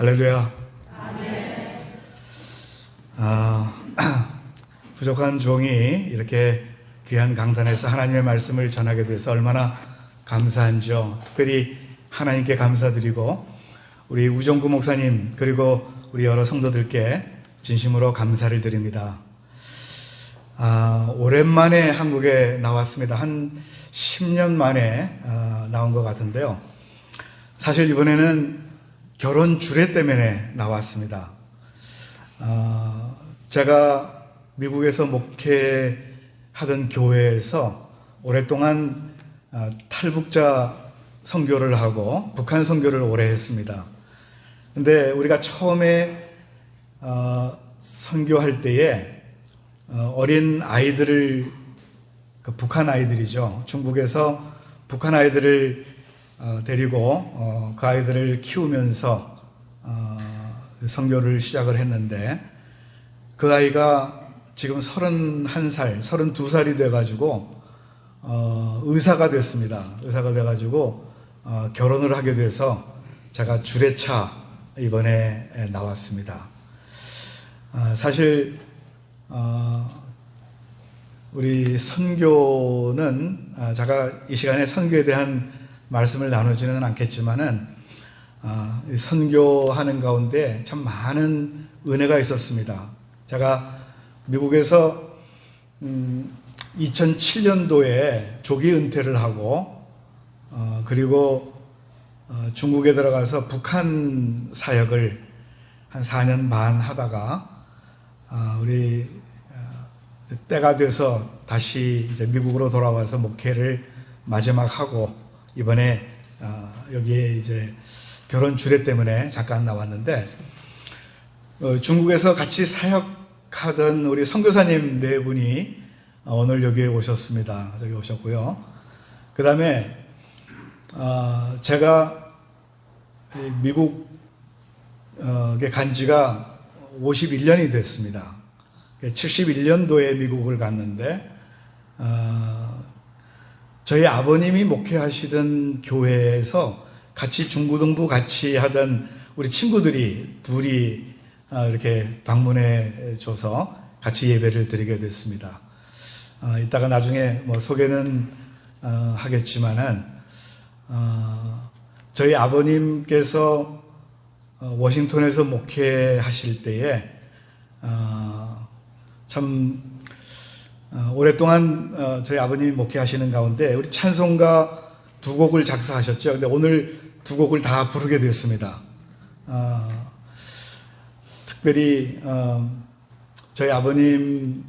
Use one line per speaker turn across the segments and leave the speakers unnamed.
할렐루야. 부족한 종이 이렇게 귀한 강단에서 하나님의 말씀을 전하게 돼서 얼마나 감사한지요. 특별히 하나님께 감사드리고 우리 우정구 목사님 그리고 우리 여러 성도들께 진심으로 감사를 드립니다. 오랜만에 한국에 나왔습니다. 한 10년 만에 나온 것 같은데요. 사실 이번에는 결혼 주례 때문에 나왔습니다. 제가 미국에서 목회하던 교회에서 오랫동안 탈북자 선교를 하고 북한 선교를 오래 했습니다. 근데 우리가 처음에 선교할 때에 어린 아이들을, 북한 아이들이죠. 중국에서 북한 아이들을 데리고 그 아이들을 키우면서 선교를 시작을 했는데 그 아이가 지금 31살, 32살이 돼가지고 의사가 됐습니다. 의사가 돼가지고 결혼을 하게 돼서 제가 주례차 이번에 나왔습니다. 사실 우리 선교는 제가 이 시간에 선교에 대한 말씀을 나누지는 않겠지만은 선교하는 가운데 참 많은 은혜가 있었습니다. 제가 미국에서 2007년도에 조기 은퇴를 하고 그리고 중국에 들어가서 북한 사역을 한 4년 반 하다가 우리 때가 돼서 다시 이제 미국으로 돌아와서 목회를 마지막 하고 이번에 여기에 이제 결혼 주례 때문에 잠깐 나왔는데 중국에서 같이 사역하던 우리 선교사님 네 분이 오늘 여기에 오셨습니다. 여기 오셨고요. 그 다음에 제가 미국에 간 지가 51년이 됐습니다. 71년도에 미국을 갔는데 저희 아버님이 목회하시던 교회에서 같이 중고등부 같이 하던 우리 친구들이 둘이 이렇게 방문해 줘서 같이 예배를 드리게 됐습니다. 이따가 나중에 뭐 소개는 하겠지만은 저희 아버님께서 워싱턴에서 목회하실 때에 참 오랫동안 저희 아버님이 목회하시는 가운데 우리 찬송가 2곡을 작사하셨죠. 근데 오늘 2곡을 다 부르게 됐습니다. 특별히 저희 아버님이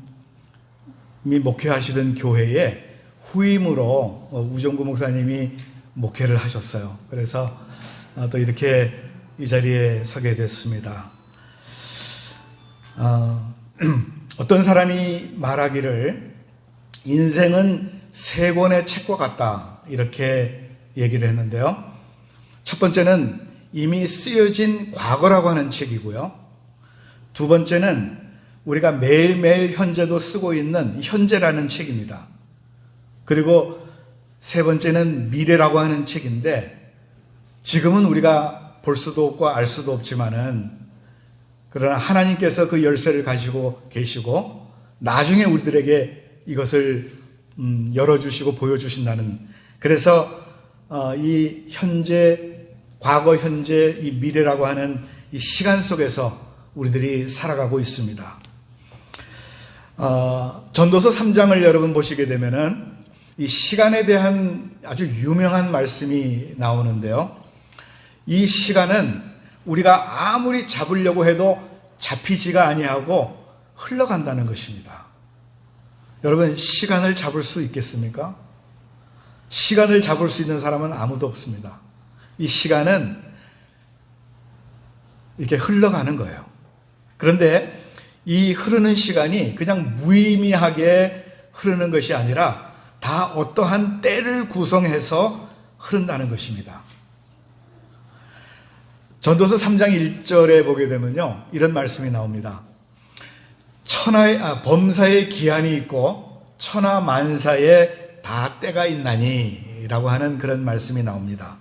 목회하시던 교회에 후임으로 우정구 목사님이 목회를 하셨어요. 그래서 또 이렇게 이 자리에 서게 됐습니다. 어떤 사람이 말하기를 인생은 3권의 책과 같다 이렇게 얘기를 했는데요. 첫 번째는 이미 쓰여진 과거라고 하는 책이고요. 두 번째는 우리가 매일매일 현재도 쓰고 있는 현재라는 책입니다. 그리고 세 번째는 미래라고 하는 책인데 지금은 우리가 볼 수도 없고 알 수도 없지만은 그러나 하나님께서 그 열쇠를 가지고 계시고 나중에 우리들에게 이것을 열어주시고 보여주신다는, 그래서 이 현재, 과거, 현재, 이 미래라고 하는 이 시간 속에서 우리들이 살아가고 있습니다. 전도서 3장을 여러분 보시게 되면은 이 시간에 대한 아주 유명한 말씀이 나오는데요. 이 시간은 우리가 아무리 잡으려고 해도 잡히지가 아니하고 흘러간다는 것입니다. 여러분, 시간을 잡을 수 있겠습니까? 시간을 잡을 수 있는 사람은 아무도 없습니다. 이 시간은 이렇게 흘러가는 거예요. 그런데 이 흐르는 시간이 그냥 무의미하게 흐르는 것이 아니라 다 어떠한 때를 구성해서 흐른다는 것입니다. 전도서 3장 1절에 보게 되면요, 이런 말씀이 나옵니다. 범사에 기한이 있고 천하 만사에 다 때가 있나니 라고 하는 그런 말씀이 나옵니다.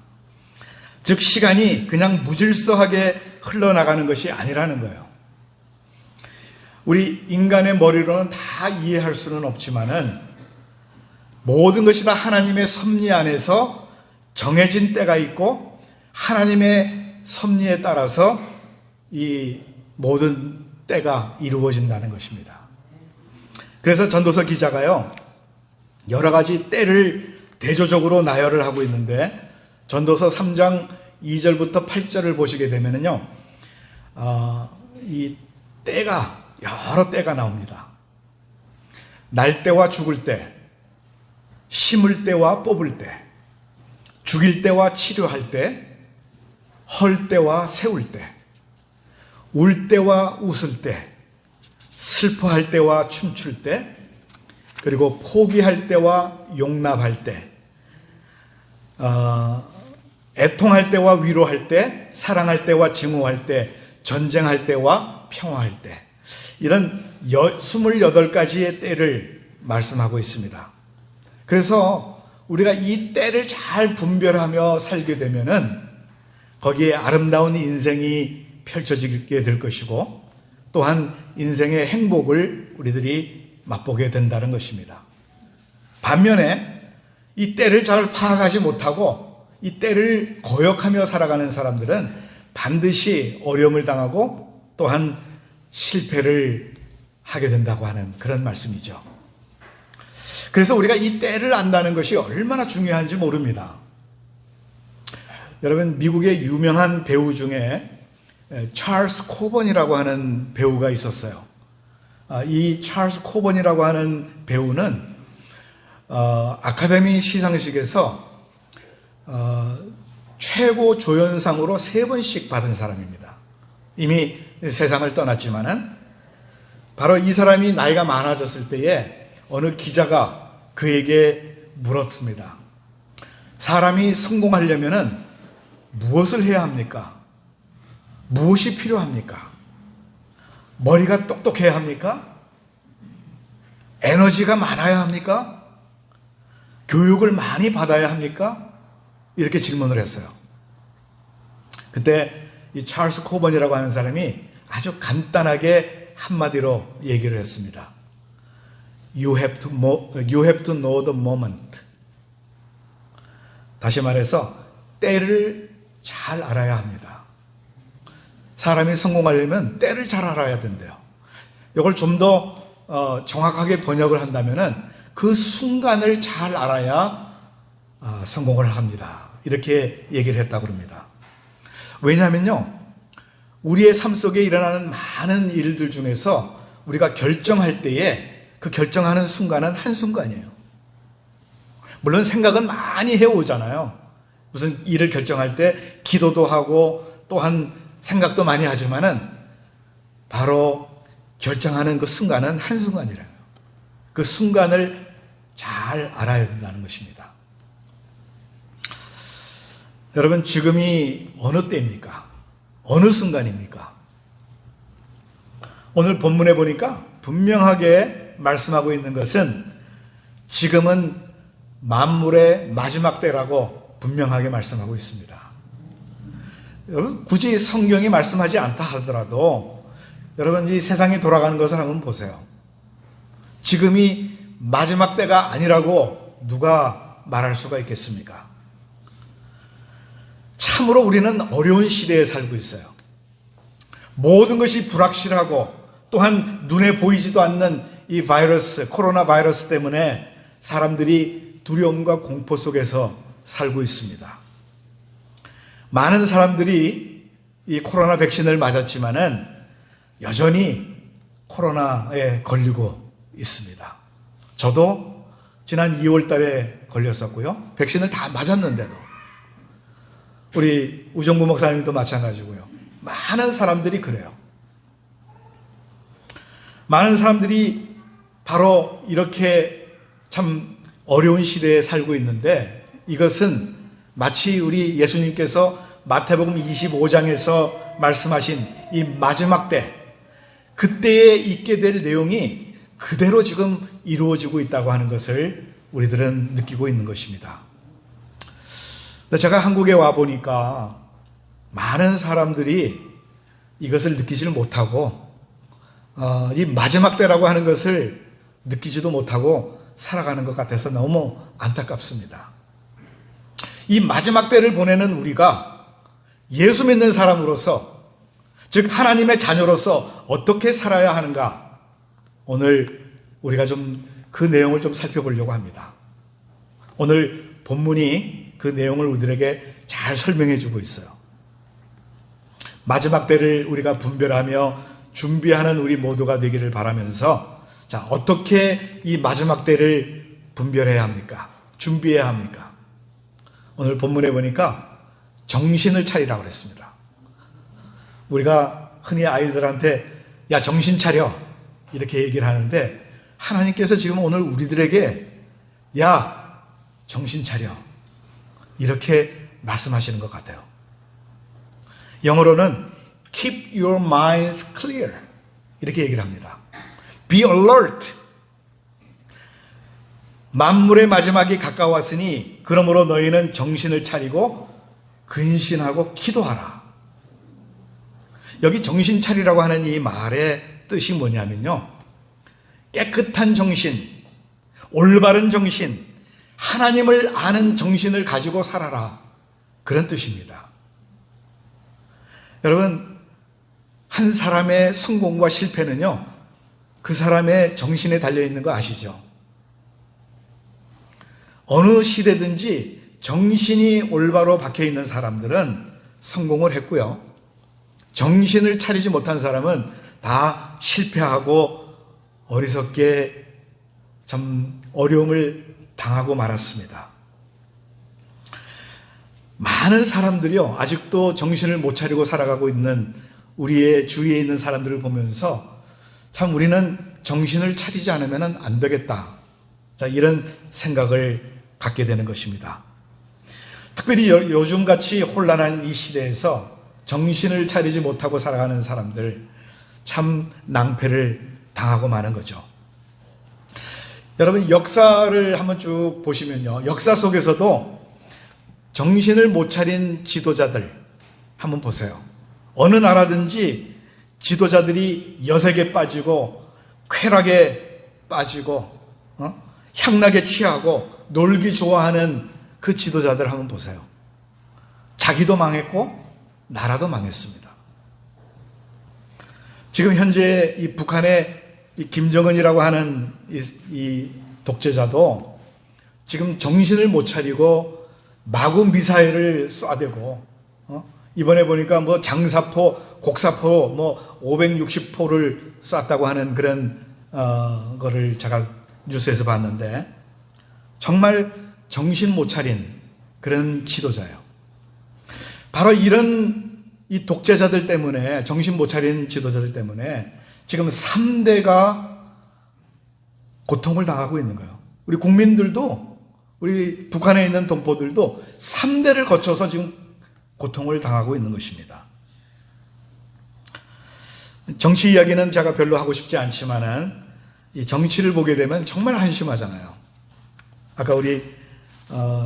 즉 시간이 그냥 무질서하게 흘러나가는 것이 아니라는 거예요. 우리 인간의 머리로는 다 이해할 수는 없지만은 모든 것이 다 하나님의 섭리 안에서 정해진 때가 있고 하나님의 섭리에 따라서 이 모든 때가 이루어진다는 것입니다. 그래서 전도서 기자가요, 여러 가지 때를 대조적으로 나열을 하고 있는데 전도서 3장 2절부터 8절을 보시게 되면은요, 이 때가 여러 때가 나옵니다. 날 때와 죽을 때, 심을 때와 뽑을 때, 죽일 때와 치료할 때, 헐 때와 세울 때, 울 때와 웃을 때, 슬퍼할 때와 춤출 때, 그리고 포기할 때와 용납할 때, 애통할 때와 위로할 때, 사랑할 때와 증오할 때, 전쟁할 때와 평화할 때, 이런 28가지의 때를 말씀하고 있습니다. 그래서 우리가 이 때를 잘 분별하며 살게 되면은 거기에 아름다운 인생이 펼쳐지게 될 것이고 또한 인생의 행복을 우리들이 맛보게 된다는 것입니다. 반면에 이 때를 잘 파악하지 못하고 이 때를 거역하며 살아가는 사람들은 반드시 어려움을 당하고 또한 실패를 하게 된다고 하는 그런 말씀이죠. 그래서 우리가 이 때를 안다는 것이 얼마나 중요한지 모릅니다. 여러분, 미국의 유명한 배우 중에 찰스 코번이라고 하는 배우가 있었어요. 이 찰스 코번이라고 하는 배우는 아카데미 시상식에서 최고 조연상으로 3번씩 받은 사람입니다. 이미 세상을 떠났지만은 바로 이 사람이 나이가 많아졌을 때에 어느 기자가 그에게 물었습니다. 사람이 성공하려면은 무엇을 해야 합니까? 무엇이 필요합니까? 머리가 똑똑해야 합니까? 에너지가 많아야 합니까? 교육을 많이 받아야 합니까? 이렇게 질문을 했어요. 그때 이 찰스 코번이라고 하는 사람이 아주 간단하게 한마디로 얘기를 했습니다. You have to know the moment. 다시 말해서 때를 잘 알아야 합니다. 사람이 성공하려면 때를 잘 알아야 된대요. 이걸 좀 더 정확하게 번역을 한다면은 그 순간을 잘 알아야 성공을 합니다. 이렇게 얘기를 했다고 합니다. 왜냐하면요, 우리의 삶 속에 일어나는 많은 일들 중에서 우리가 결정할 때에 그 결정하는 순간은 한순간이에요. 물론 생각은 많이 해오잖아요. 무슨 일을 결정할 때 기도도 하고 또한 생각도 많이 하지만은 바로 결정하는 그 순간은 한순간이래요. 그 순간을 잘 알아야 된다는 것입니다. 여러분, 지금이 어느 때입니까? 어느 순간입니까? 오늘 본문에 보니까 분명하게 말씀하고 있는 것은 지금은 만물의 마지막 때라고 분명하게 말씀하고 있습니다. 여러분, 굳이 성경이 말씀하지 않다 하더라도 여러분, 이 세상이 돌아가는 것을 한번 보세요. 지금이 마지막 때가 아니라고 누가 말할 수가 있겠습니까? 참으로 우리는 어려운 시대에 살고 있어요. 모든 것이 불확실하고 또한 눈에 보이지도 않는 이 바이러스, 코로나 바이러스 때문에 사람들이 두려움과 공포 속에서 살고 있습니다. 많은 사람들이 이 코로나 백신을 맞았지만은 여전히 코로나에 걸리고 있습니다. 저도 지난 2월 달에 걸렸었고요. 백신을 다 맞았는데도. 우리 우정부 목사님도 마찬가지고요. 많은 사람들이 그래요. 많은 사람들이 바로 이렇게 참 어려운 시대에 살고 있는데 이것은 마치 우리 예수님께서 마태복음 25장에서 말씀하신 이 마지막 때, 그때에 있게 될 내용이 그대로 지금 이루어지고 있다고 하는 것을 우리들은 느끼고 있는 것입니다. 근데 제가 한국에 와 보니까 많은 사람들이 이것을 느끼지를 못하고 이 마지막 때라고 하는 것을 느끼지도 못하고 살아가는 것 같아서 너무 안타깝습니다. 이 마지막 때를 보내는 우리가 예수 믿는 사람으로서, 즉 하나님의 자녀로서 어떻게 살아야 하는가, 오늘 우리가 좀 그 내용을 좀 살펴보려고 합니다. 오늘 본문이 그 내용을 우리들에게 잘 설명해 주고 있어요. 마지막 때를 우리가 분별하며 준비하는 우리 모두가 되기를 바라면서, 자, 어떻게 이 마지막 때를 분별해야 합니까? 준비해야 합니까? 오늘 본문에 보니까 정신을 차리라고 그랬습니다. 우리가 흔히 아이들한테 야, 정신 차려, 이렇게 얘기를 하는데, 하나님께서 지금 오늘 우리들에게 야, 정신 차려, 이렇게 말씀하시는 것 같아요. 영어로는 keep your minds clear, 이렇게 얘기를 합니다. Be alert. 만물의 마지막이 가까웠으니 그러므로 너희는 정신을 차리고 근신하고 기도하라. 여기 정신 차리라고 하는 이 말의 뜻이 뭐냐면요, 깨끗한 정신, 올바른 정신, 하나님을 아는 정신을 가지고 살아라, 그런 뜻입니다. 여러분, 한 사람의 성공과 실패는요, 그 사람의 정신에 달려있는 거 아시죠? 어느 시대든지 정신이 올바로 박혀있는 사람들은 성공을 했고요, 정신을 차리지 못한 사람은 다 실패하고 어리석게 참 어려움을 당하고 말았습니다. 많은 사람들이요, 아직도 정신을 못 차리고 살아가고 있는 우리의 주위에 있는 사람들을 보면서 참 우리는 정신을 차리지 않으면 안 되겠다, 자, 이런 생각을 갖게 되는 것입니다. 특별히 요즘같이 혼란한 이 시대에서 정신을 차리지 못하고 살아가는 사람들, 참 낭패를 당하고 마는 거죠. 여러분, 역사를 한번 쭉 보시면요, 역사 속에서도 정신을 못 차린 지도자들 한번 보세요. 어느 나라든지 지도자들이 여색에 빠지고 쾌락에 빠지고 향락에 취하고 놀기 좋아하는 그 지도자들 한번 보세요. 자기도 망했고 나라도 망했습니다. 지금 현재 이 북한의 이 김정은이라고 하는 이 독재자도 지금 정신을 못 차리고 마구 미사일을 쏴대고, 이번에 보니까 뭐 장사포, 곡사포 뭐 560포를 쐈다고 하는 그런 거를 제가 뉴스에서 봤는데, 정말 정신 못 차린 그런 지도자예요. 바로 이런 이 독재자들 때문에, 정신 못 차린 지도자들 때문에 지금 3대가 고통을 당하고 있는 거예요. 우리 국민들도, 우리 북한에 있는 동포들도 3대를 거쳐서 지금 고통을 당하고 있는 것입니다. 정치 이야기는 제가 별로 하고 싶지 않지만은 이 정치를 보게 되면 정말 한심하잖아요. 아까 우리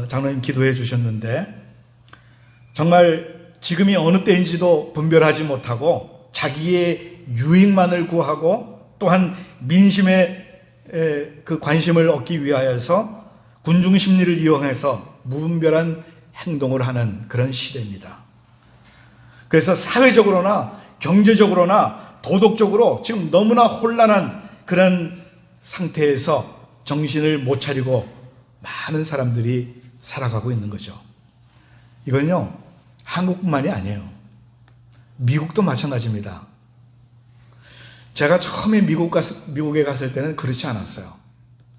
장로님 기도해 주셨는데, 정말 지금이 어느 때인지도 분별하지 못하고 자기의 유익만을 구하고 또한 민심의 그 관심을 얻기 위하여서 군중 심리를 이용해서 무분별한 행동을 하는 그런 시대입니다. 그래서 사회적으로나 경제적으로나 도덕적으로 지금 너무나 혼란한 그런 상태에서 정신을 못 차리고 많은 사람들이 살아가고 있는 거죠. 이건요, 한국뿐만이 아니에요. 미국도 마찬가지입니다. 제가 처음에 미국에 갔을 때는 그렇지 않았어요.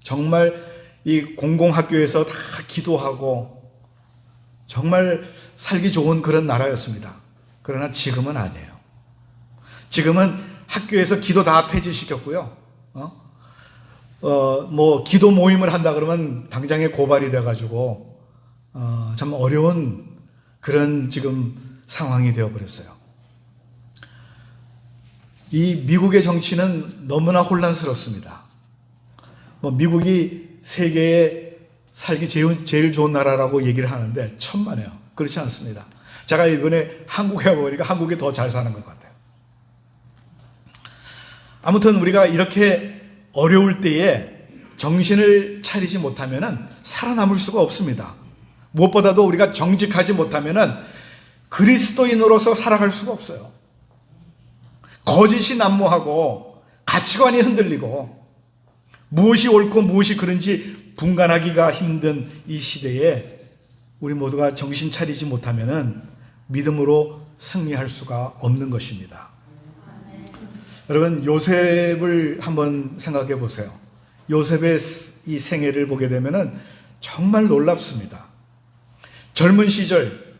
정말 이 공공학교에서 다 기도하고 정말 살기 좋은 그런 나라였습니다. 그러나 지금은 아니에요. 지금은 학교에서 기도 다 폐지시켰고요. 뭐 기도 모임을 한다 그러면 당장에 고발이 돼가지고 참 어려운 그런 지금 상황이 되어버렸어요. 이 미국의 정치는 너무나 혼란스럽습니다. 뭐 미국이 세계의 살기 제일 좋은 나라라고 얘기를 하는데 천만에요. 그렇지 않습니다. 제가 이번에 한국에 와보니까 한국이 더 잘 사는 것 같아요. 아무튼 우리가 이렇게 어려울 때에 정신을 차리지 못하면 살아남을 수가 없습니다. 무엇보다도 우리가 정직하지 못하면 그리스도인으로서 살아갈 수가 없어요. 거짓이 난무하고 가치관이 흔들리고 무엇이 옳고 무엇이 그른지 분간하기가 힘든 이 시대에 우리 모두가 정신 차리지 못하면 믿음으로 승리할 수가 없는 것입니다. 여러분, 요셉을 한번 생각해 보세요. 요셉의 이 생애를 보게 되면 정말 놀랍습니다. 젊은 시절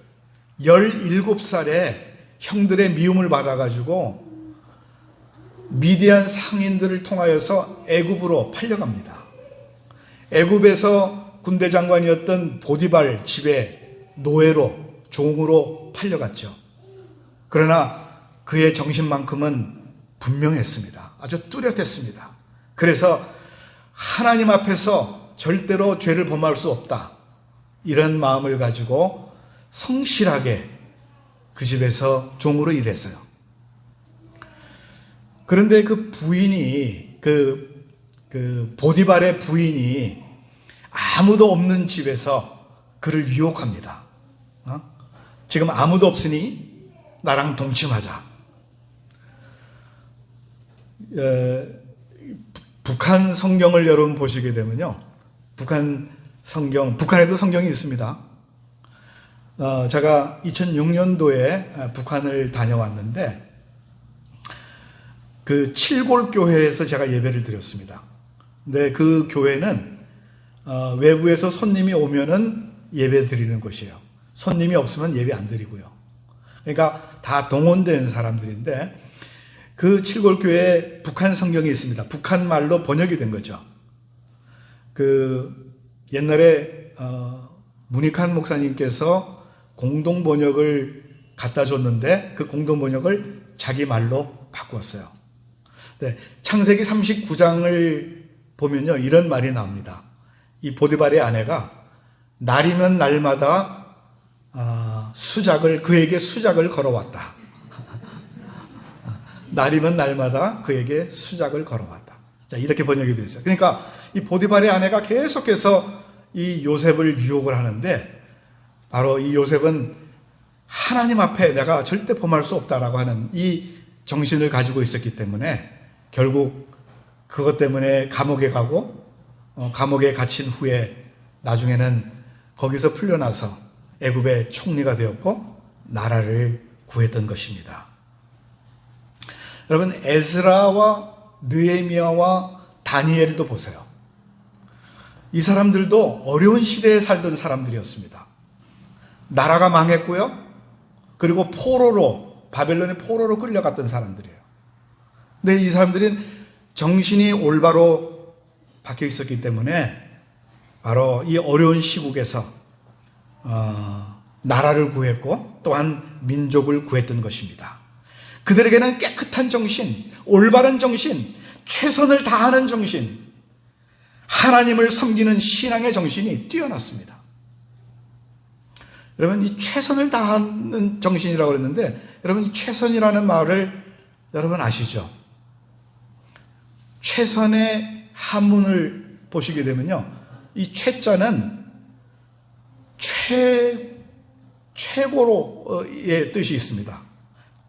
17살에 형들의 미움을 받아가지고 미디안 상인들을 통하여서 애굽으로 팔려갑니다. 애굽에서 군대 장관이었던 보디발 집에 노예로, 종으로 팔려갔죠. 그러나 그의 정신만큼은 분명했습니다. 아주 뚜렷했습니다. 그래서 하나님 앞에서 절대로 죄를 범할 수 없다, 이런 마음을 가지고 성실하게 그 집에서 종으로 일했어요. 그런데 그 부인이, 그 보디발의 부인이 아무도 없는 집에서 그를 유혹합니다. 지금 아무도 없으니 나랑 동침하자. 북한 성경을 여러분 보시게 되면요, 북한에도 성경이 있습니다. 제가 2006년도에 북한을 다녀왔는데 그 칠골교회에서 제가 예배를 드렸습니다. 근데 그 교회는 외부에서 손님이 오면은 예배 드리는 곳이에요. 손님이 없으면 예배 안 드리고요. 그러니까 다 동원된 사람들인데 그 칠골교회에 북한 성경이 있습니다. 북한 말로 번역이 된 거죠. 그 옛날에 문익환 목사님께서 공동 번역을 갖다 줬는데 그 공동 번역을 자기 말로 바꾸었어요. 네, 창세기 39장을 보면요, 이런 말이 나옵니다. 이 보디발의 아내가 날이면 날마다 그에게 수작을 걸어왔다. 날이면 날마다 그에게 수작을 걸어왔다. 자, 이렇게 번역이 되어 있어요. 그러니까 이 보디발의 아내가 계속해서 이 요셉을 유혹을 하는데, 바로 이 요셉은 하나님 앞에 내가 절대 범할 수 없다라고 하는 이 정신을 가지고 있었기 때문에 결국 그것 때문에 감옥에 가고, 감옥에 갇힌 후에 나중에는 거기서 풀려나서 애굽의 총리가 되었고 나라를 구했던 것입니다. 여러분, 에스라와 느헤미야와 다니엘도 보세요. 이 사람들도 어려운 시대에 살던 사람들이었습니다. 나라가 망했고요, 그리고 바벨론의 포로로 끌려갔던 사람들이에요. 근데 이 사람들은 정신이 올바로 박혀 있었기 때문에 바로 이 어려운 시국에서 나라를 구했고 또한 민족을 구했던 것입니다. 그들에게는 깨끗한 정신, 올바른 정신, 최선을 다하는 정신, 하나님을 섬기는 신앙의 정신이 뛰어났습니다. 여러분, 이 최선을 다하는 정신이라고 그랬는데, 여러분, 이 최선이라는 말을 여러분 아시죠? 최선의 한문을 보시게 되면요, 이 최자는 최고로의 뜻이 있습니다.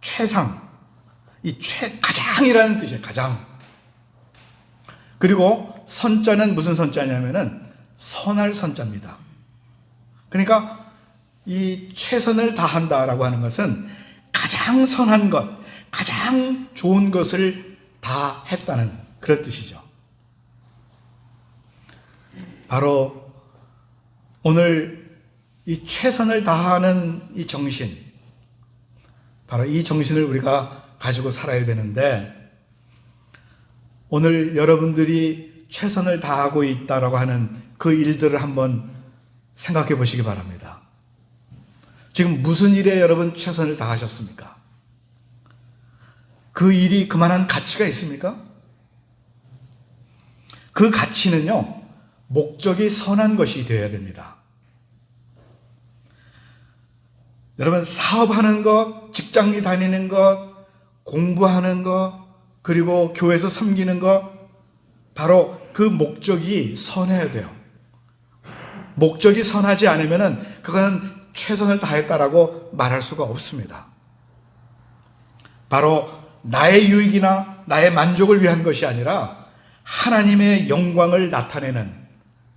최상, 가장이라는 뜻이에요. 가장. 그리고 선자는 무슨 선자냐면은 선할 선자입니다. 그러니까 이 최선을 다한다라고 하는 것은 가장 선한 것, 가장 좋은 것을 다 했다는 그런 뜻이죠. 바로 오늘 이 최선을 다하는 이 정신, 바로 이 정신을 우리가 가지고 살아야 되는데, 오늘 여러분들이 최선을 다하고 있다라고 하는 그 일들을 한번 생각해 보시기 바랍니다. 지금 무슨 일에 여러분 최선을 다하셨습니까? 그 일이 그만한 가치가 있습니까? 그 가치는요, 목적이 선한 것이 되어야 됩니다. 여러분, 사업하는 것, 직장 다니는 것, 공부하는 것, 그리고 교회에서 섬기는 것, 바로 그 목적이 선해야 돼요. 목적이 선하지 않으면 그거는 최선을 다했다라고 말할 수가 없습니다. 바로 나의 유익이나 나의 만족을 위한 것이 아니라 하나님의 영광을 나타내는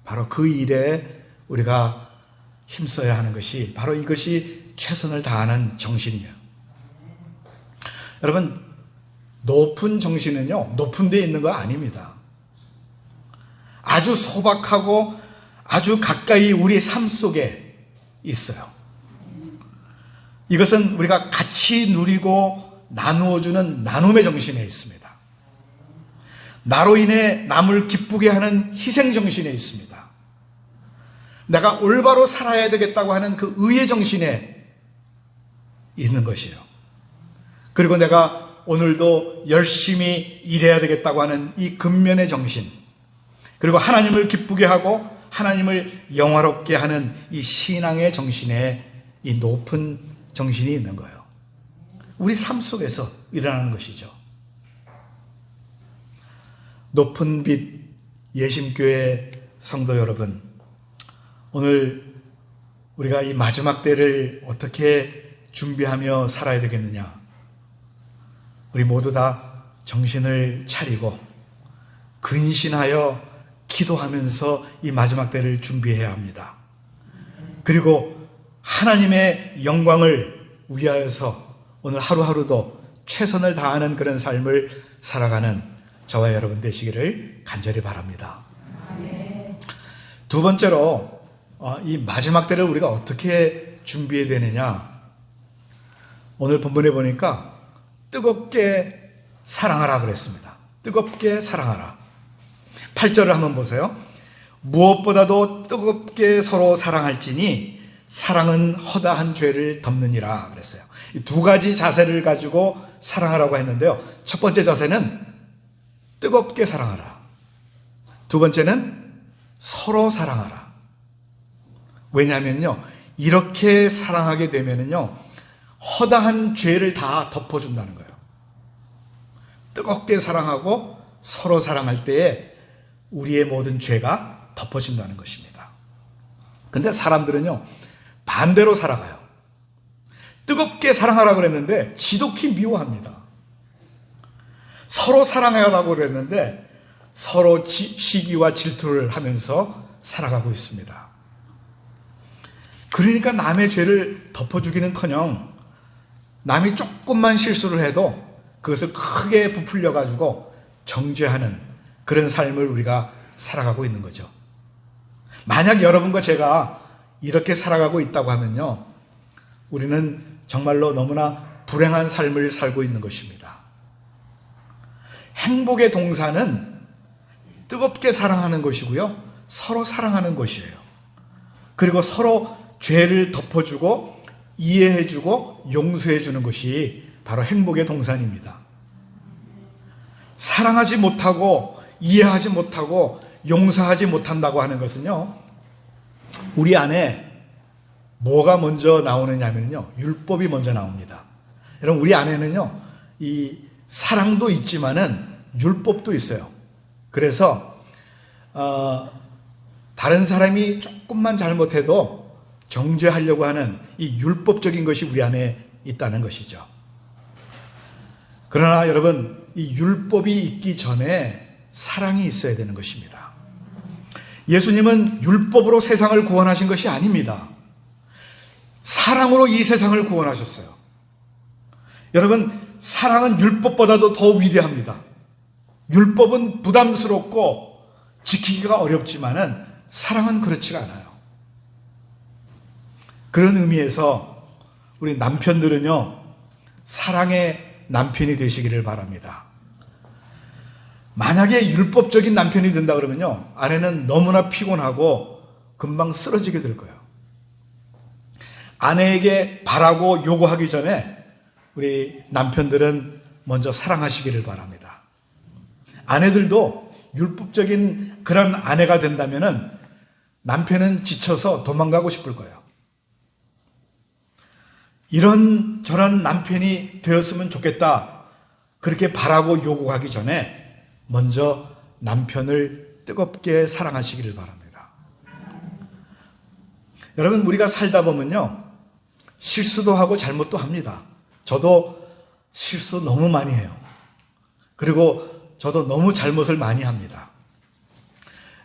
바로 그 일에 우리가 힘써야 하는 것이 바로 이것이 최선을 다하는 정신이에요. 여러분, 높은 정신은요, 높은 데 있는 거 아닙니다. 아주 소박하고 아주 가까이 우리의 삶 속에 있어요. 이것은 우리가 같이 누리고 나누어주는 나눔의 정신에 있습니다. 나로 인해 남을 기쁘게 하는 희생 정신에 있습니다. 내가 올바로 살아야 되겠다고 하는 그 의의 정신에 있는 것이에요. 그리고 내가 오늘도 열심히 일해야 되겠다고 하는 이 근면의 정신, 그리고 하나님을 기쁘게 하고 하나님을 영화롭게 하는 이 신앙의 정신에 이 높은 정신이 있는 거예요. 우리 삶 속에서 일어나는 것이죠. 높은 빛 예심교회 성도 여러분, 오늘 우리가 이 마지막 때를 어떻게 준비하며 살아야 되겠느냐? 우리 모두 다 정신을 차리고 근신하여 기도하면서 이 마지막 때를 준비해야 합니다. 그리고 하나님의 영광을 위하여서 오늘 하루하루도 최선을 다하는 그런 삶을 살아가는 저와 여러분 되시기를 간절히 바랍니다. 두 번째로 이 마지막 때를 우리가 어떻게 준비해야 되느냐? 오늘 본문에 보니까 뜨겁게 사랑하라 그랬습니다. 뜨겁게 사랑하라. 8절을 한번 보세요. 무엇보다도 뜨겁게 서로 사랑할지니 사랑은 허다한 죄를 덮느니라 그랬어요. 이 두 가지 자세를 가지고 사랑하라고 했는데요. 첫 번째 자세는 뜨겁게 사랑하라. 두 번째는 서로 사랑하라. 왜냐하면요, 이렇게 사랑하게 되면요, 허다한 죄를 다 덮어준다는 거예요. 뜨겁게 사랑하고 서로 사랑할 때에 우리의 모든 죄가 덮어진다는 것입니다. 그런데 사람들은요, 반대로 살아가요. 뜨겁게 사랑하라고 그랬는데 지독히 미워합니다. 서로 사랑하라고 그랬는데 서로 시기와 질투를 하면서 살아가고 있습니다. 그러니까 남의 죄를 덮어주기는커녕 남이 조금만 실수를 해도 그것을 크게 부풀려가지고 정죄하는 그런 삶을 우리가 살아가고 있는 거죠. 만약 여러분과 제가 이렇게 살아가고 있다고 하면요, 우리는 정말로 너무나 불행한 삶을 살고 있는 것입니다. 행복의 동사는 뜨겁게 사랑하는 것이고요, 서로 사랑하는 것이에요. 그리고 서로 죄를 덮어주고 이해해주고 용서해주는 것이 바로 행복의 동산입니다. 사랑하지 못하고 이해하지 못하고 용서하지 못한다고 하는 것은요, 우리 안에 뭐가 먼저 나오느냐면요, 율법이 먼저 나옵니다. 여러분, 우리 안에는요, 이 사랑도 있지만은 율법도 있어요. 그래서 다른 사람이 조금만 잘못해도 정죄하려고 하는 이 율법적인 것이 우리 안에 있다는 것이죠. 그러나 여러분, 이 율법이 있기 전에 사랑이 있어야 되는 것입니다. 예수님은 율법으로 세상을 구원하신 것이 아닙니다. 사랑으로 이 세상을 구원하셨어요. 여러분, 사랑은 율법보다도 더 위대합니다. 율법은 부담스럽고 지키기가 어렵지만은 사랑은 그렇지가 않아요. 그런 의미에서 우리 남편들은요, 사랑의 남편이 되시기를 바랍니다. 만약에 율법적인 남편이 된다 그러면요, 아내는 너무나 피곤하고 금방 쓰러지게 될 거예요. 아내에게 바라고 요구하기 전에 우리 남편들은 먼저 사랑하시기를 바랍니다. 아내들도 율법적인 그런 아내가 된다면은 남편은 지쳐서 도망가고 싶을 거예요. 이런 저런 남편이 되었으면 좋겠다. 그렇게 바라고 요구하기 전에 먼저 남편을 뜨겁게 사랑하시기를 바랍니다. 여러분, 우리가 살다 보면요, 실수도 하고 잘못도 합니다. 저도 실수 너무 많이 해요. 그리고 저도 너무 잘못을 많이 합니다.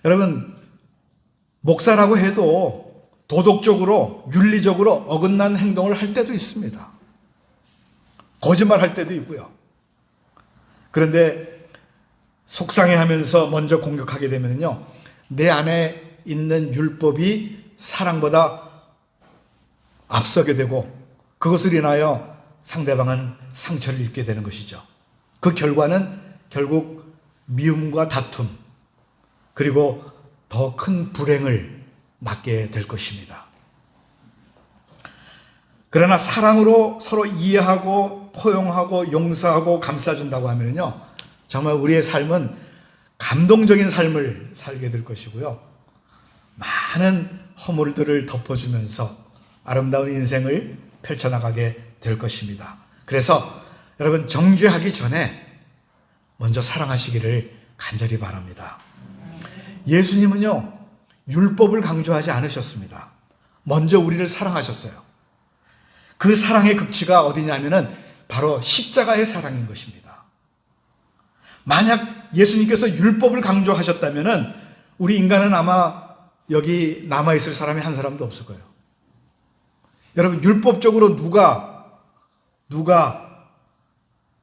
여러분, 목사라고 해도 도덕적으로, 윤리적으로 어긋난 행동을 할 때도 있습니다. 거짓말 할 때도 있고요. 그런데 속상해하면서 먼저 공격하게 되면요, 내 안에 있는 율법이 사랑보다 앞서게 되고 그것을 인하여 상대방은 상처를 입게 되는 것이죠. 그 결과는 결국 미움과 다툼, 그리고 더 큰 불행을 맞게 될 것입니다. 그러나 사랑으로 서로 이해하고 포용하고 용서하고 감싸준다고 하면요, 정말 우리의 삶은 감동적인 삶을 살게 될 것이고요, 많은 허물들을 덮어주면서 아름다운 인생을 펼쳐나가게 될 것입니다. 그래서 여러분, 정죄하기 전에 먼저 사랑하시기를 간절히 바랍니다. 예수님은요, 율법을 강조하지 않으셨습니다. 먼저 우리를 사랑하셨어요. 그 사랑의 극치가 어디냐면은 바로 십자가의 사랑인 것입니다. 만약 예수님께서 율법을 강조하셨다면은 우리 인간은 아마 여기 남아있을 사람이 한 사람도 없을 거예요. 여러분, 율법적으로 누가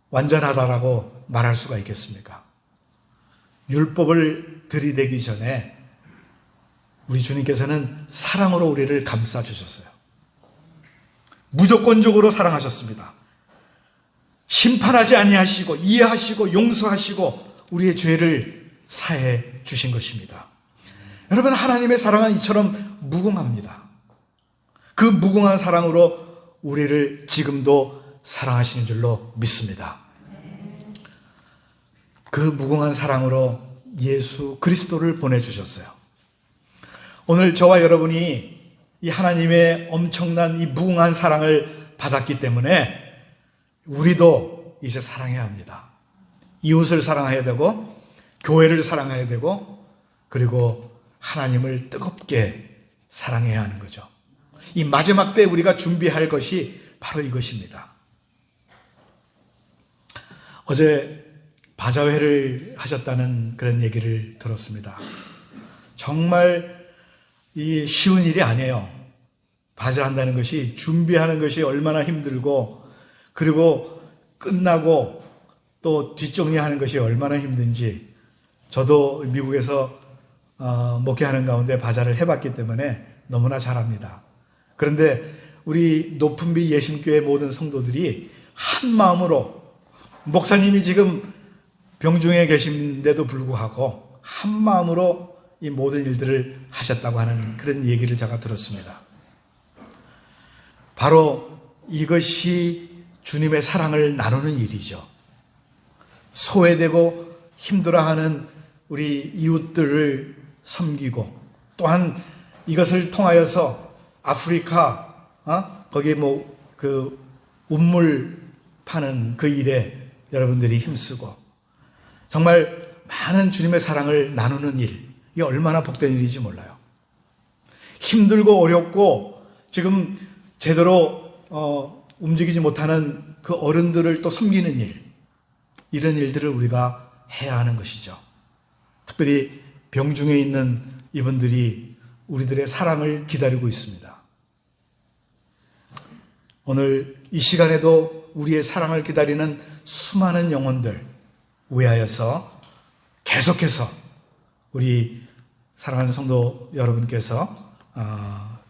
완전하다라고 말할 수가 있겠습니까? 율법을 들이대기 전에 우리 주님께서는 사랑으로 우리를 감싸주셨어요. 무조건적으로 사랑하셨습니다. 심판하지 아니하시고 이해하시고 용서하시고 우리의 죄를 사해 주신 것입니다. 여러분, 하나님의 사랑은 이처럼 무궁합니다. 그 무궁한 사랑으로 우리를 지금도 사랑하시는 줄로 믿습니다. 그 무궁한 사랑으로 예수 그리스도를 보내주셨어요. 오늘 저와 여러분이 이 하나님의 엄청난 이 무궁한 사랑을 받았기 때문에 우리도 이제 사랑해야 합니다. 이웃을 사랑해야 되고, 교회를 사랑해야 되고, 그리고 하나님을 뜨겁게 사랑해야 하는 거죠. 이 마지막 때 우리가 준비할 것이 바로 이것입니다. 어제 바자회를 하셨다는 그런 얘기를 들었습니다. 정말 이 쉬운 일이 아니에요. 바자한다는 것이, 준비하는 것이 얼마나 힘들고, 그리고 끝나고 또 뒷정리하는 것이 얼마나 힘든지, 저도 미국에서 목회하는 가운데 바자를 해봤기 때문에 너무나 잘 압니다. 그런데 우리 높은비 예심교회 모든 성도들이 한 마음으로, 목사님이 지금 병중에 계신데도 불구하고 한 마음으로 이 모든 일들을 하셨다고 하는 그런 얘기를 제가 들었습니다. 바로 이것이 주님의 사랑을 나누는 일이죠. 소외되고 힘들어하는 우리 이웃들을 섬기고, 또한 이것을 통하여서 아프리카, 거기 그 운물 파는 그 일에 여러분들이 힘쓰고, 정말 많은 주님의 사랑을 나누는 일, 이게 얼마나 복된 일인지 몰라요. 힘들고 어렵고 지금 제대로 움직이지 못하는 그 어른들을 또 섬기는 일, 이런 일들을 우리가 해야 하는 것이죠. 특별히 병중에 있는 이분들이 우리들의 사랑을 기다리고 있습니다. 오늘 이 시간에도 우리의 사랑을 기다리는 수많은 영혼들 위하여서 계속해서 우리 사랑하는 성도 여러분께서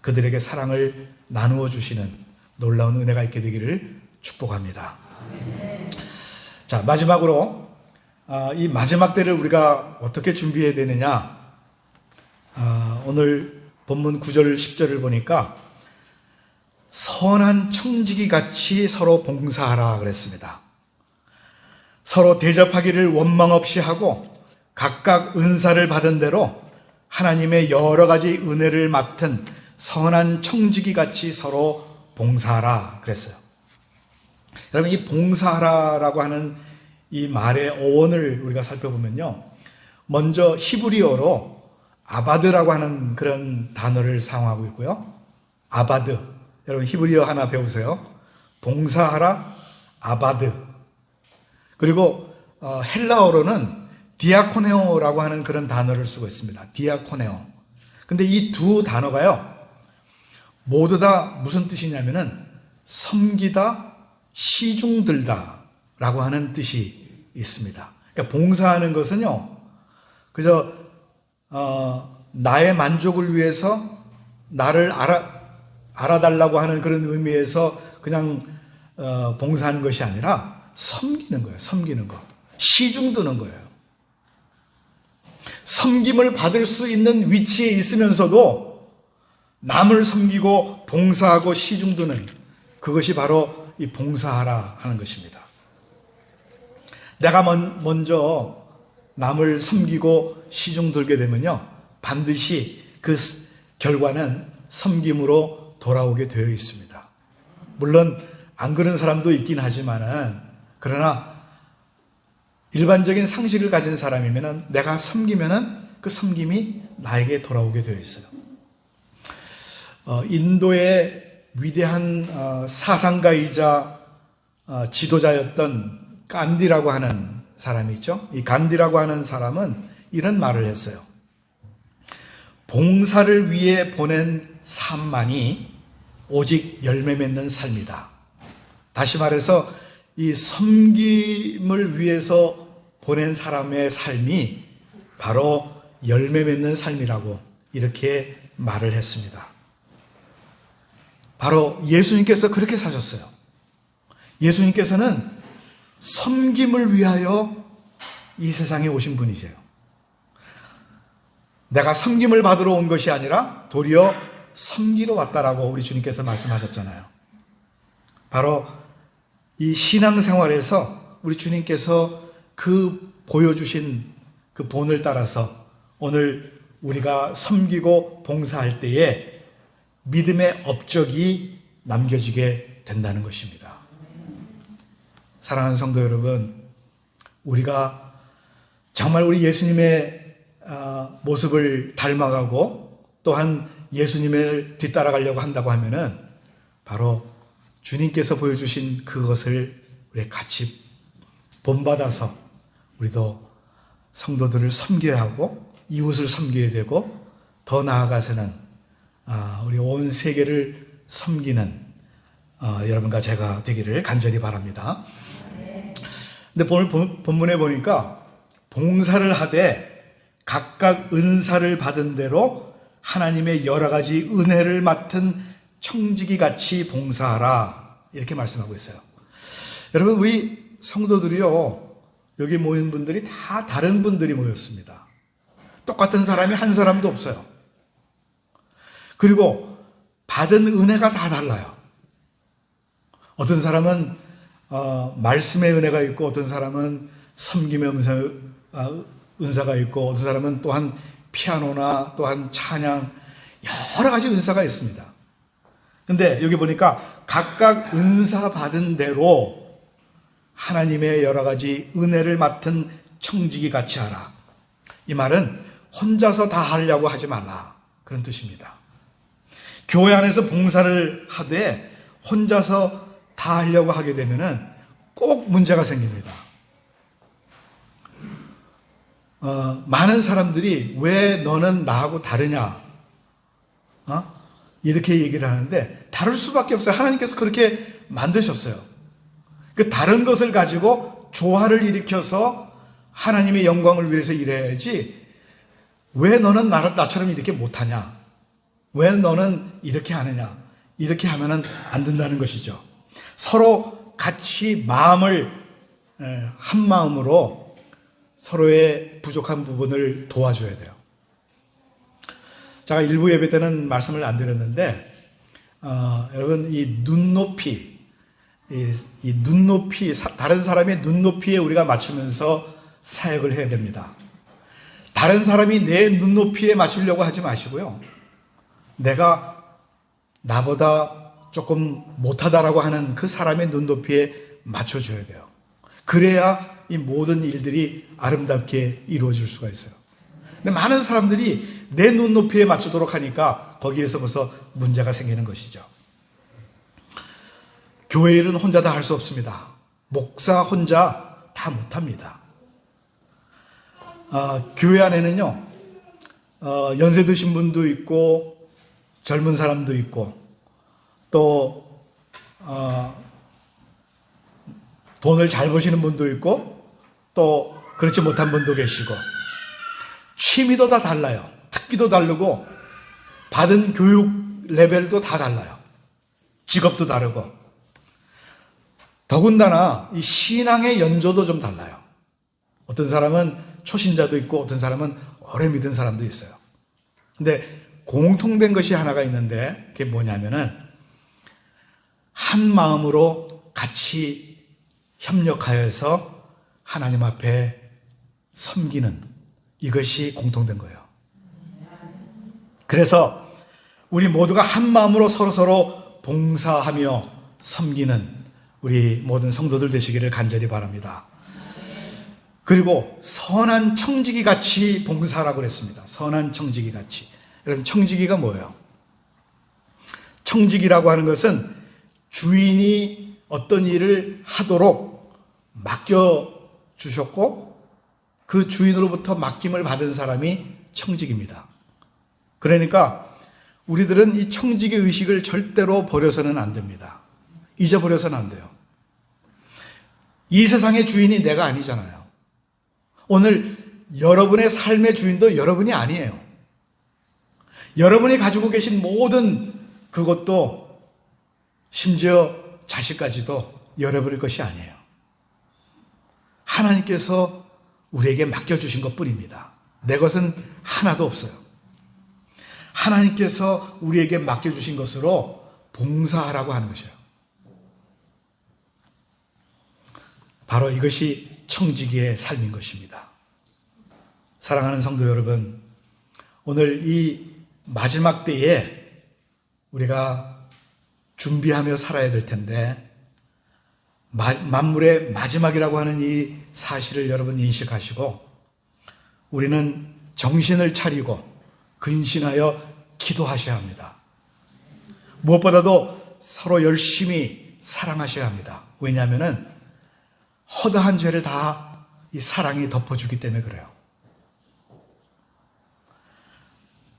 그들에게 사랑을 나누어 주시는 놀라운 은혜가 있게 되기를 축복합니다. 자, 마지막으로 이 마지막 때를 우리가 어떻게 준비해야 되느냐, 오늘 본문 9절 10절을 보니까 선한 청지기 같이 서로 봉사하라 그랬습니다. 서로 대접하기를 원망 없이 하고 각각 은사를 받은 대로 하나님의 여러 가지 은혜를 맡은 선한 청지기 같이 서로 봉사하라 그랬어요. 여러분, 이 봉사하라라고 하는 이 말의 어원을 우리가 살펴보면요, 먼저 히브리어로 아바드라고 하는 그런 단어를 사용하고 있고요. 아바드, 여러분 히브리어 하나 배우세요. 봉사하라, 아바드. 그리고 헬라어로는 디아코네오라고 하는 그런 단어를 쓰고 있습니다. 디아코네오. 근데 이 두 단어가요, 모두 다 무슨 뜻이냐면은 섬기다, 시중들다 라고 하는 뜻이 있습니다. 그러니까 봉사하는 것은요, 그저 나의 만족을 위해서 나를 알아달라고 하는 그런 의미에서 그냥 봉사하는 것이 아니라 섬기는 거예요. 섬기는 거. 시중드는 거예요. 섬김을 받을 수 있는 위치에 있으면서도 남을 섬기고 봉사하고 시중드는, 그것이 바로 이 봉사하라 하는 것입니다. 내가 먼저 남을 섬기고 시중들게 되면요, 반드시 그 결과는 섬김으로 돌아오게 되어 있습니다. 물론 안 그런 사람도 있긴 하지만은, 그러나 일반적인 상식을 가진 사람이면은 내가 섬기면은 그 섬김이 나에게 돌아오게 되어 있어요. 인도의 위대한 사상가이자 지도자였던 간디라고 하는 사람이 있죠. 이 간디라고 하는 사람은 이런 말을 했어요. 봉사를 위해 보낸 삶만이 오직 열매 맺는 삶이다. 다시 말해서 이 섬김을 위해서 보낸 사람의 삶이 바로 열매 맺는 삶이라고 이렇게 말을 했습니다. 바로 예수님께서 그렇게 사셨어요. 예수님께서는 섬김을 위하여 이 세상에 오신 분이세요. 내가 섬김을 받으러 온 것이 아니라 도리어 섬기러 왔다라고 우리 주님께서 말씀하셨잖아요. 바로 이 신앙생활에서 우리 주님께서 그 보여주신 그 본을 따라서 오늘 우리가 섬기고 봉사할 때에 믿음의 업적이 남겨지게 된다는 것입니다. 사랑하는 성도 여러분, 우리가 정말 우리 예수님의 모습을 닮아가고 또한 예수님을 뒤따라가려고 한다고 하면은 바로 주님께서 보여주신 그것을 우리 같이 본받아서 우리도 성도들을 섬겨야 하고 이웃을 섬겨야 되고 더 나아가서는 우리 온 세계를 섬기는 여러분과 제가 되기를 간절히 바랍니다. 근데 오늘 본문에 보니까 봉사를 하되 각각 은사를 받은 대로 하나님의 여러 가지 은혜를 맡은 청지기 같이 봉사하라 이렇게 말씀하고 있어요. 여러분, 우리 성도들이요, 여기 모인 분들이 다 다른 분들이 모였습니다. 똑같은 사람이 한 사람도 없어요. 그리고 받은 은혜가 다 달라요. 어떤 사람은 말씀의 은혜가 있고, 어떤 사람은 섬김의 은사가 있고, 어떤 사람은 또한 피아노나 또한 찬양, 여러 가지 은사가 있습니다. 근데 여기 보니까 각각 은사 받은 대로 하나님의 여러 가지 은혜를 맡은 청지기 같이 하라. 이 말은 혼자서 다 하려고 하지 말라, 그런 뜻입니다. 교회 안에서 봉사를 하되 혼자서 다 하려고 하게 되면은 꼭 문제가 생깁니다. 많은 사람들이 왜 너는 나하고 다르냐? 이렇게 얘기를 하는데 다를 수밖에 없어요. 하나님께서 그렇게 만드셨어요. 그 다른 것을 가지고 조화를 일으켜서 하나님의 영광을 위해서 일해야지, 왜 너는 나처럼 이렇게 못하냐? 왜 너는 이렇게 하느냐? 이렇게 하면은 안 된다는 것이죠. 서로 같이 마음을 한 마음으로 서로의 부족한 부분을 도와줘야 돼요. 제가 일부 예배 때는 말씀을 안 드렸는데, 여러분, 이 눈높이, 다른 사람의 눈높이에 우리가 맞추면서 사역을 해야 됩니다. 다른 사람이 내 눈높이에 맞추려고 하지 마시고요. 내가 나보다 조금 못하다라고 하는 그 사람의 눈높이에 맞춰줘야 돼요. 그래야 이 모든 일들이 아름답게 이루어질 수가 있어요. 근데 많은 사람들이 내 눈높이에 맞추도록 하니까 거기에서 벌써 문제가 생기는 것이죠. 교회 일은 혼자 다 할 수 없습니다. 목사 혼자 다 못합니다. 교회 안에는요, 연세 드신 분도 있고, 젊은 사람도 있고, 또, 돈을 잘 버시는 분도 있고, 또, 그렇지 못한 분도 계시고, 취미도 다 달라요. 특기도 다르고, 받은 교육 레벨도 다 달라요. 직업도 다르고, 더군다나 이 신앙의 연조도 좀 달라요. 어떤 사람은 초신자도 있고 어떤 사람은 오래 믿은 사람도 있어요. 근데 공통된 것이 하나가 있는데 그게 뭐냐면은 한 마음으로 같이 협력하여서 하나님 앞에 섬기는 이것이 공통된 거예요. 그래서 우리 모두가 한 마음으로 서로서로 봉사하며 섬기는 우리 모든 성도들 되시기를 간절히 바랍니다. 그리고 선한 청지기 같이 봉사라고 그랬습니다. 선한 청지기 같이. 여러분, 청지기가 뭐예요? 청지기라고 하는 것은 주인이 어떤 일을 하도록 맡겨주셨고 그 주인으로부터 맡김을 받은 사람이 청지기입니다. 그러니까 우리들은 이 청지기 의식을 절대로 버려서는 안 됩니다. 잊어버려서는 안 돼요. 이 세상의 주인이 내가 아니잖아요. 오늘 여러분의 삶의 주인도 여러분이 아니에요. 여러분이 가지고 계신 모든 그것도 심지어 자식까지도 여러분의 것이 아니에요. 하나님께서 우리에게 맡겨주신 것뿐입니다. 내 것은 하나도 없어요. 하나님께서 우리에게 맡겨주신 것으로 봉사하라고 하는 것이에요. 바로 이것이 청지기의 삶인 것입니다. 사랑하는 성도 여러분, 오늘 이 마지막 때에 우리가 준비하며 살아야 될 텐데 만물의 마지막이라고 하는 이 사실을 여러분 인식하시고 우리는 정신을 차리고 근신하여 기도하셔야 합니다. 무엇보다도 서로 열심히 사랑하셔야 합니다. 왜냐하면 허다한 죄를 다 이 사랑이 덮어주기 때문에 그래요.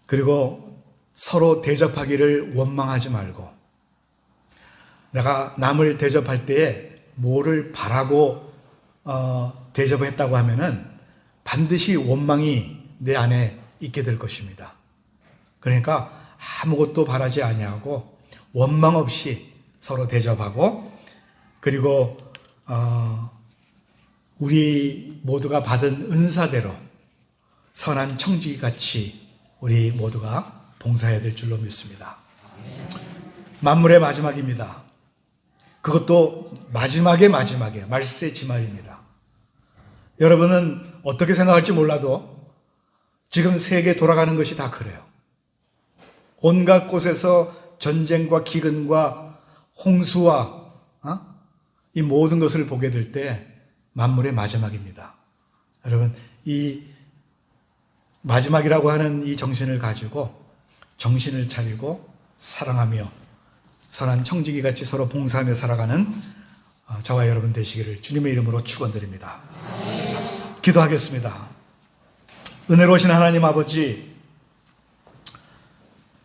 그리고 서로 대접하기를 원망하지 말고 내가 남을 대접할 때에 뭐를 바라고 대접했다고 하면은 반드시 원망이 내 안에 있게 될 것입니다. 그러니까 아무것도 바라지 아니하고 원망 없이 서로 대접하고 그리고 우리 모두가 받은 은사대로 선한 청지기같이 우리 모두가 봉사해야 될 줄로 믿습니다. 만물의 마지막입니다. 그것도 마지막에 말세지말입니다. 여러분은 어떻게 생각할지 몰라도 지금 세계 돌아가는 것이 다 그래요. 온갖 곳에서 전쟁과 기근과 홍수와 이 모든 것을 보게 될 때 만물의 마지막입니다. 여러분, 이 마지막이라고 하는 이 정신을 가지고 정신을 차리고 사랑하며 선한 청지기같이 서로 봉사하며 살아가는 저와 여러분 되시기를 주님의 이름으로 축원드립니다. 기도하겠습니다. 은혜로우신 하나님 아버지,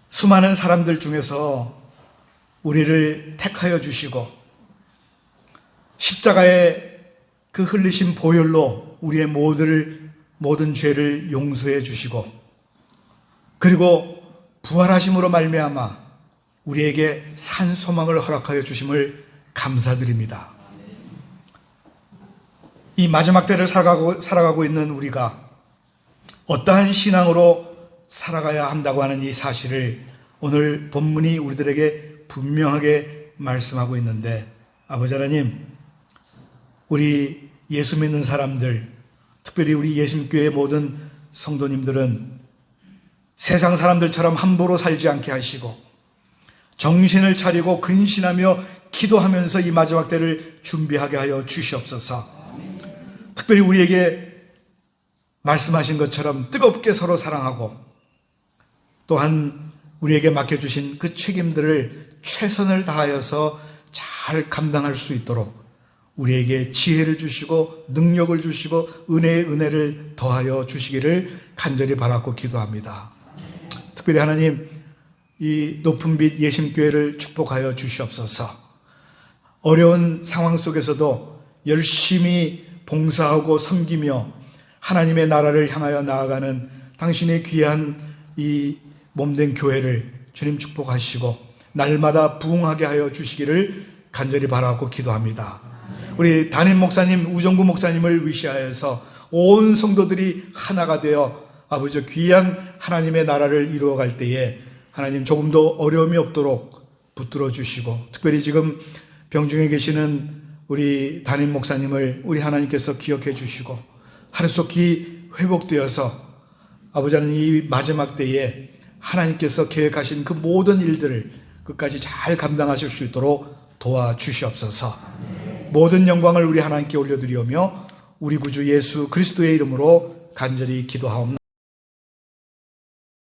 수많은 사람들 중에서 우리를 택하여 주시고 십자가의 그 흘리신 보혈로 우리의 모든 죄를 용서해 주시고 그리고 부활하심으로 말미암아 우리에게 산 소망을 허락하여 주심을 감사드립니다. 이 마지막 때를 살아가고 있는 우리가 어떠한 신앙으로 살아가야 한다고 하는 이 사실을 오늘 본문이 우리들에게 분명하게 말씀하고 있는데 아버지 하나님, 우리 예수 믿는 사람들, 특별히 우리 예수교회 모든 성도님들은 세상 사람들처럼 함부로 살지 않게 하시고 정신을 차리고 근신하며 기도하면서 이 마지막 때를 준비하게 하여 주시옵소서. 특별히 우리에게 말씀하신 것처럼 뜨겁게 서로 사랑하고 또한 우리에게 맡겨주신 그 책임들을 최선을 다하여서 잘 감당할 수 있도록 우리에게 지혜를 주시고 능력을 주시고 은혜의 은혜를 더하여 주시기를 간절히 바라고 기도합니다. 특별히 하나님, 이 높은 빛 예심교회를 축복하여 주시옵소서. 어려운 상황 속에서도 열심히 봉사하고 섬기며 하나님의 나라를 향하여 나아가는 당신의 귀한 이 몸된 교회를 주님 축복하시고 날마다 부흥하게 하여 주시기를 간절히 바라고 기도합니다. 우리 담임 목사님, 우정구 목사님을 위시하여서 온 성도들이 하나가 되어 아버지 귀한 하나님의 나라를 이루어갈 때에 하나님 조금도 어려움이 없도록 붙들어 주시고 특별히 지금 병중에 계시는 우리 담임 목사님을 우리 하나님께서 기억해 주시고 하루속히 회복되어서 아버지 하나님 이 마지막 때에 하나님께서 계획하신 그 모든 일들을 끝까지 잘 감당하실 수 있도록 도와주시옵소서. 모든 영광을 우리 하나님께 올려드리오며 우리 구주 예수 그리스도의 이름으로 간절히 기도하옵나이다.